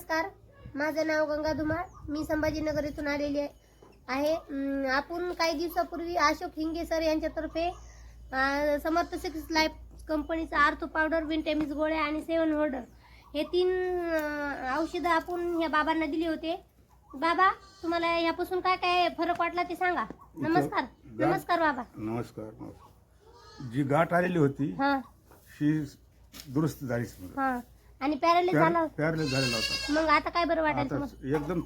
नमस्कार, माझं नाव गंगा धुमाळ. मी संभाजीनगर येथून आलेली आहे. आपण काही दिवसापूर्वी अशोक हिंगे सर यांच्यातर्फे समर्थ 6 लाईफ कंपनीचा आर्थो पावडर, विंटेमिक्स गोळ्या आणि 7 होल्डर हे 3 औषधं आपण ह्या बाबांना दिली होते. बाबा, तुम्हाला यापासून काय काय फरक वाटला ते सांगा. नमस्कार. नमस्कार बाबा. नमस्कार. जी गाठ आलेली होती हा, ही दुरुस्त झाली. हा. आणि पॅरालिस झाला, पॅरालिस झालेला होता. मग आता काय बरं वाटायला आता तुम्हाला? एकदम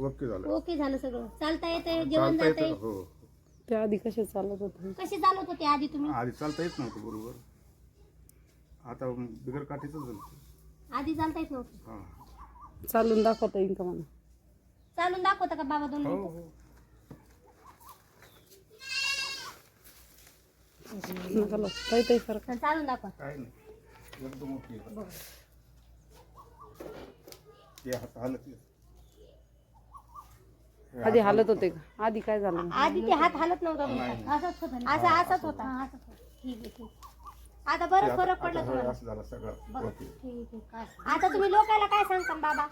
ओके झालं. ओके झालं सगळं. चालता येते, जेवण चालता जाते. येतं. हो, त्या आधी कसे चालत होते? कशी चालत होते आधी तुम्ही? आधी चालता येत नव्हतं बरोबर. आता बिगर काठीच झालं. आधी चालता येत नव्हतं. हा, चालून दाखवता येईल का मला? चालून दाखवता का बाबा 2 हो मिनिटं? हो. नका लो. काही फरक. चालून दाखवा. काय नाही, एकदम ओके. ते हात हालत येत. आधी हालत होते का? आधी काय झालं? आधी ते हात हालत नव्हता तुमचा. असंच होता. असंच होता. ठीक आहे, ठीक. आता बरं फरक पडला तुम्हाला. असं झालं सगळं ओके. ठीक आहे. आता तुम्ही लोकांना काय सांगता बाबा?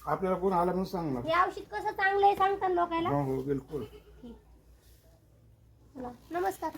आपल्याला कोण आला म्हणून सांगणार. हे औषध कसं चांगलं आहे सांगता लोकांना? हो हो, बिलकुल. ठीक. चला, नमस्कार.